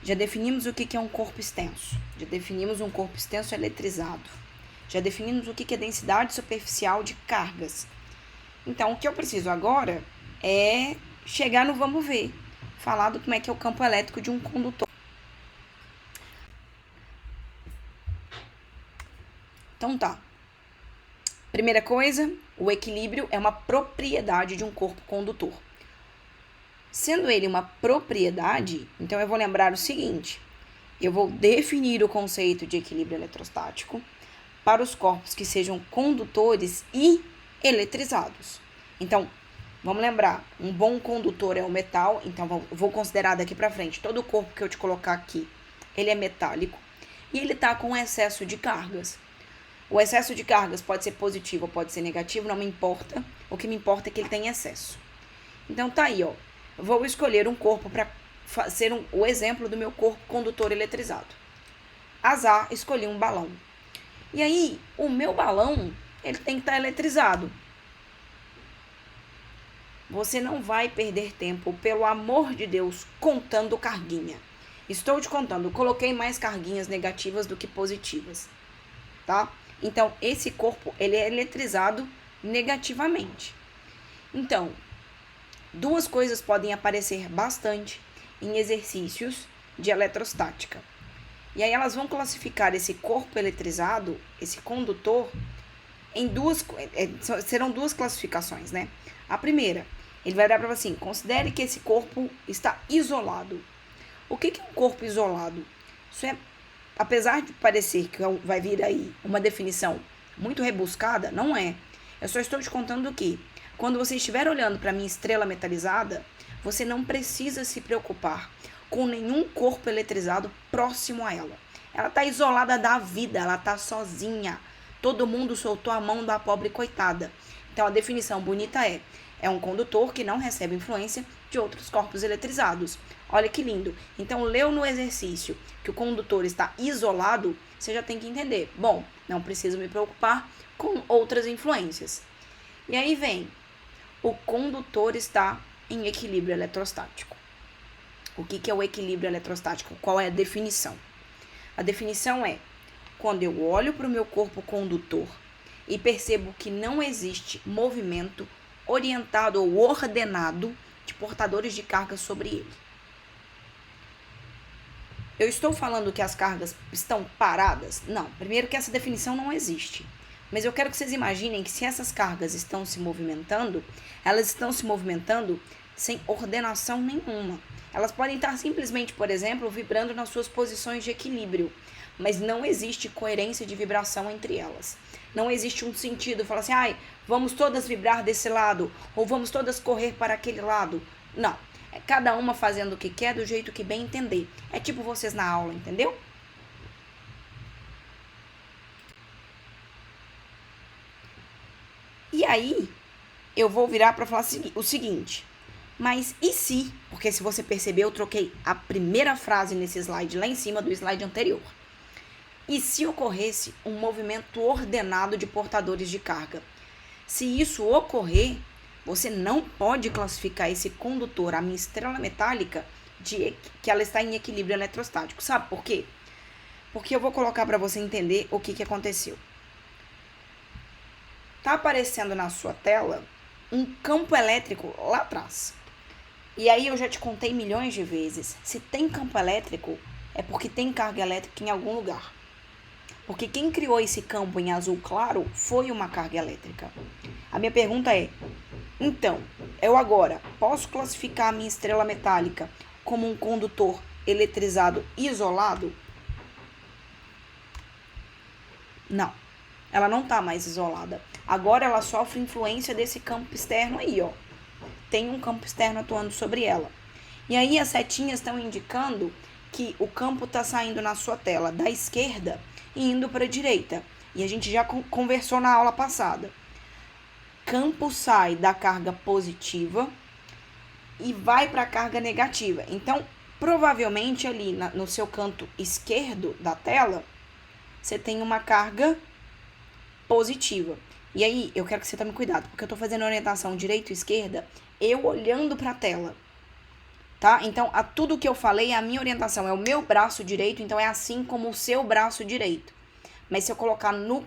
Já definimos o que é um corpo extenso. Já definimos um corpo extenso eletrizado. Já definimos o que é densidade superficial de cargas. Então, o que eu preciso agora é chegar no vamos ver. Falar do como é que é o campo elétrico de um condutor. Então tá. Primeira coisa, o equilíbrio é uma propriedade de um corpo condutor. Sendo ele uma propriedade, então eu vou lembrar o seguinte: eu vou definir o conceito de equilíbrio eletrostático para os corpos que sejam condutores e eletrizados. Então, vamos lembrar, um bom condutor é o metal, então vou considerar daqui para frente, todo o corpo que eu te colocar aqui, ele é metálico e ele está com excesso de cargas. O excesso de cargas pode ser positivo ou pode ser negativo, não me importa. O que me importa é que ele tem excesso. Então tá aí, ó. Vou escolher um corpo para ser o exemplo do meu corpo condutor eletrizado. Azar, escolhi um balão. E aí, o meu balão, ele tem que estar eletrizado. Você não vai perder tempo, pelo amor de Deus, contando carguinha. Estou te contando, coloquei mais carguinhas negativas do que positivas, tá? Então, esse corpo, ele é eletrizado negativamente. Então, duas coisas podem aparecer bastante em exercícios de eletrostática. E aí elas vão classificar esse corpo eletrizado, esse condutor, em serão duas classificações, né? A primeira, ele vai dar para você assim: considere que esse corpo está isolado. O que é um corpo isolado? Isso é, apesar de parecer que vai vir aí uma definição muito rebuscada, não é. Eu só estou te contando que, quando você estiver olhando para a minha estrela metalizada, você não precisa se preocupar com nenhum corpo eletrizado próximo a ela. Ela está isolada da vida, ela está sozinha. Todo mundo soltou a mão da pobre coitada. Então a definição bonita é um condutor que não recebe influência de outros corpos eletrizados. Olha que lindo. Então, leu no exercício que o condutor está isolado, você já tem que entender. Bom, não preciso me preocupar com outras influências. E aí vem, o condutor está em equilíbrio eletrostático. O que é o equilíbrio eletrostático? Qual é a definição? A definição é: quando eu olho para o meu corpo condutor e percebo que não existe movimento orientado ou ordenado de portadores de carga sobre ele. Eu estou falando que as cargas estão paradas? Não, primeiro que essa definição não existe. Mas eu quero que vocês imaginem que se essas cargas estão se movimentando, elas estão se movimentando sem ordenação nenhuma. Elas podem estar simplesmente, por exemplo, vibrando nas suas posições de equilíbrio, mas não existe coerência de vibração entre elas. Não existe um sentido, falar assim, vamos todas vibrar desse lado, ou vamos todas correr para aquele lado. Não, é cada uma fazendo o que quer, do jeito que bem entender. É tipo vocês na aula, entendeu? E aí, eu vou virar para falar o seguinte: mas e se? Porque se você perceber, eu troquei a primeira frase nesse slide lá em cima do slide anterior. E se ocorresse um movimento ordenado de portadores de carga? Se isso ocorrer, você não pode classificar esse condutor, a minha estrela metálica, que ela está em equilíbrio eletrostático. Sabe por quê? Porque eu vou colocar para você entender o que aconteceu. Tá aparecendo na sua tela um campo elétrico lá atrás. E aí eu já te contei milhões de vezes. Se tem campo elétrico, é porque tem carga elétrica em algum lugar. Porque quem criou esse campo em azul claro foi uma carga elétrica. A minha pergunta é: então, eu agora posso classificar a minha estrela metálica como um condutor eletrizado isolado? Não, ela não está mais isolada. Agora ela sofre influência desse campo externo aí, ó. Tem um campo externo atuando sobre ela. E aí as setinhas estão indicando que o campo está saindo na sua tela da esquerda e indo para a direita. E a gente já conversou na aula passada. Campo sai da carga positiva e vai para a carga negativa. Então, provavelmente ali no seu canto esquerdo da tela, você tem uma carga positiva. E aí, eu quero que você tome cuidado, porque eu estou fazendo orientação direita e esquerda, eu olhando para a tela. tá? Então, a tudo que eu falei, a minha orientação é o meu braço direito, então é assim como o seu braço direito. Mas se eu colocar no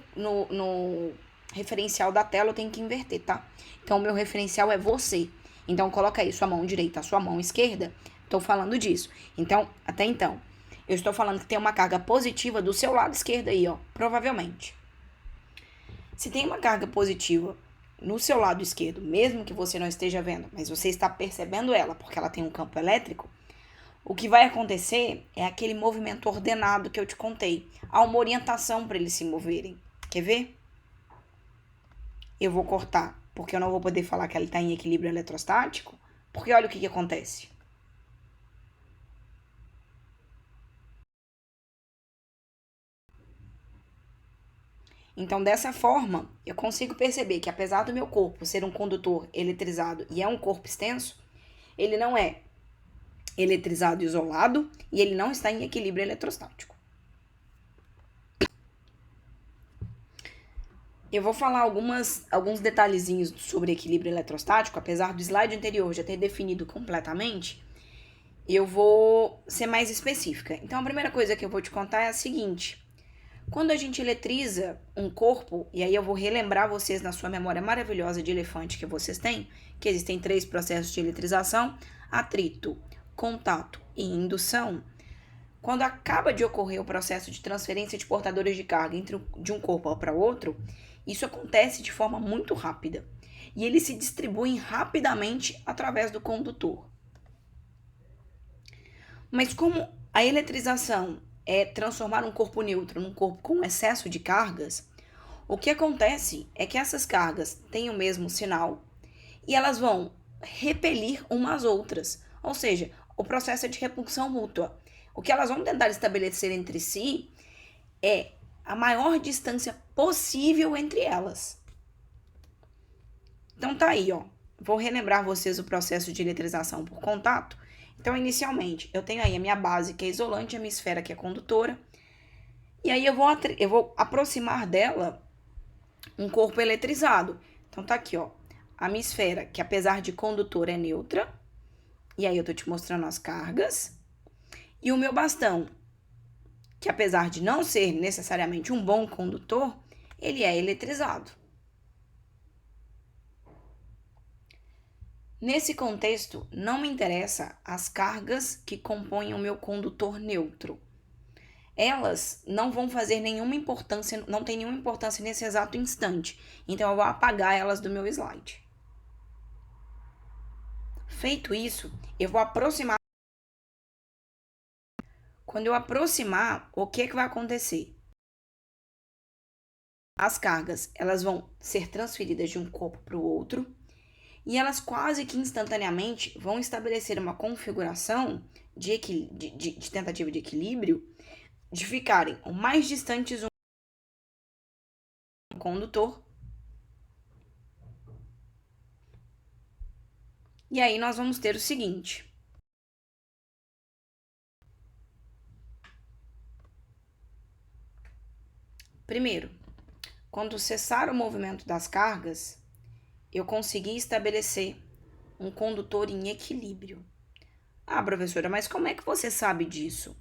referencial da tela, eu tenho que inverter, tá? Então, o meu referencial é você. Então, coloca aí sua mão direita, sua mão esquerda. Tô falando disso. Então, até então, eu estou falando que tem uma carga positiva do seu lado esquerdo aí, ó. Provavelmente. Se tem uma carga positiva no seu lado esquerdo, mesmo que você não esteja vendo, mas você está percebendo ela, porque ela tem um campo elétrico, o que vai acontecer é aquele movimento ordenado que eu te contei. Há uma orientação para eles se moverem. Quer ver? Eu vou cortar, porque eu não vou poder falar que ela está em equilíbrio eletrostático, porque olha o que acontece. Então, dessa forma, eu consigo perceber que apesar do meu corpo ser um condutor eletrizado e é um corpo extenso, ele não é eletrizado isolado e ele não está em equilíbrio eletrostático. Eu vou falar alguns detalhezinhos sobre equilíbrio eletrostático, apesar do slide anterior já ter definido completamente, eu vou ser mais específica. Então, a primeira coisa que eu vou te contar é a seguinte: quando a gente eletriza um corpo, e aí eu vou relembrar vocês na sua memória maravilhosa de elefante que vocês têm, que existem 3 processos de eletrização: atrito, contato e indução. Quando acaba de ocorrer o processo de transferência de portadores de carga de um corpo para outro, isso acontece de forma muito rápida e eles se distribuem rapidamente através do condutor. Mas como a eletrização é transformar um corpo neutro num corpo com excesso de cargas, o que acontece é que essas cargas têm o mesmo sinal e elas vão repelir umas às outras. Ou seja, o processo é de repulsão mútua. O que elas vão tentar estabelecer entre si é a maior distância possível entre elas. Então tá aí, ó. Vou relembrar vocês o processo de eletrização por contato. Então, inicialmente, eu tenho aí a minha base, que é isolante, a minha esfera, que é condutora. E aí eu vou aproximar dela um corpo eletrizado. Então tá aqui, ó. A minha esfera, que apesar de condutora é neutra. E aí eu tô te mostrando as cargas. E o meu bastão, que apesar de não ser necessariamente um bom condutor, ele é eletrizado. Nesse contexto, não me interessa as cargas que compõem o meu condutor neutro. Elas não vão fazer nenhuma importância, não tem nenhuma importância nesse exato instante. Então, eu vou apagar elas do meu slide. Feito isso, eu vou aproximar. Quando eu aproximar, o que vai acontecer? As cargas, elas vão ser transferidas de um corpo para o outro e elas quase que instantaneamente vão estabelecer uma configuração de tentativa de equilíbrio de ficarem o mais distantes um do condutor. E aí nós vamos ter o seguinte: primeiro, quando cessar o movimento das cargas, eu consegui estabelecer um condutor em equilíbrio. Ah, professora, mas como é que você sabe disso?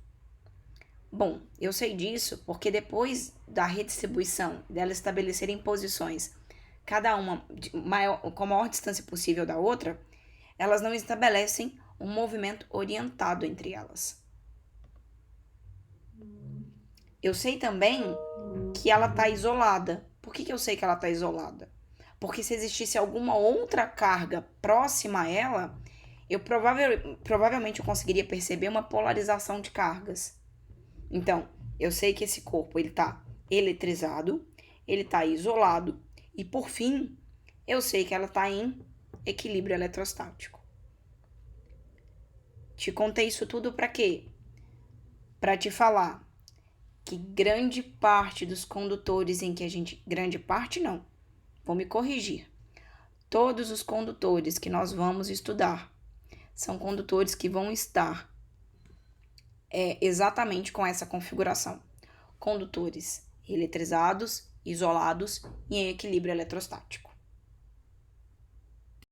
Bom, eu sei disso porque depois da redistribuição, dela estabelecerem posições, cada uma com a maior distância possível da outra, elas não estabelecem um movimento orientado entre elas. Eu sei também que ela está isolada. Por que eu sei que ela está isolada? Porque se existisse alguma outra carga próxima a ela, eu provavelmente eu conseguiria perceber uma polarização de cargas. Então, eu sei que esse corpo ele está eletrizado, ele está isolado e, por fim, eu sei que ela está em equilíbrio eletrostático. Te contei isso tudo para quê? Para te falar que grande parte dos condutores em que a gente... Grande parte não, vou me corrigir. Todos os condutores que nós vamos estudar são condutores que vão estar exatamente com essa configuração. Condutores eletrizados, isolados e em equilíbrio eletrostático.